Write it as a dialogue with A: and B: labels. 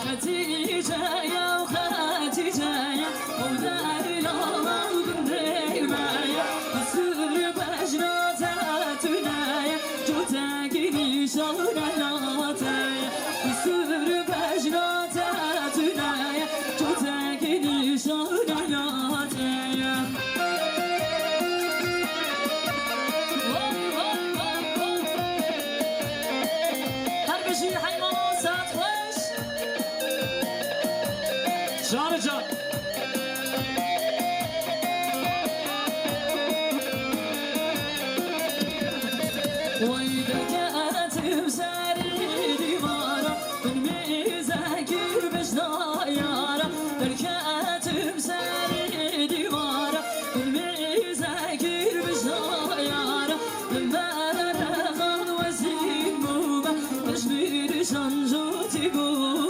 A: خديجة يا وخديجة يا مولاي لا قندي معايا بسر بجراتها تنايا جوتك لي شغلاتايا بسر بجراتها تنايا جوتك لي شغلاتايا هر بشي حيوان سات خوش جان جان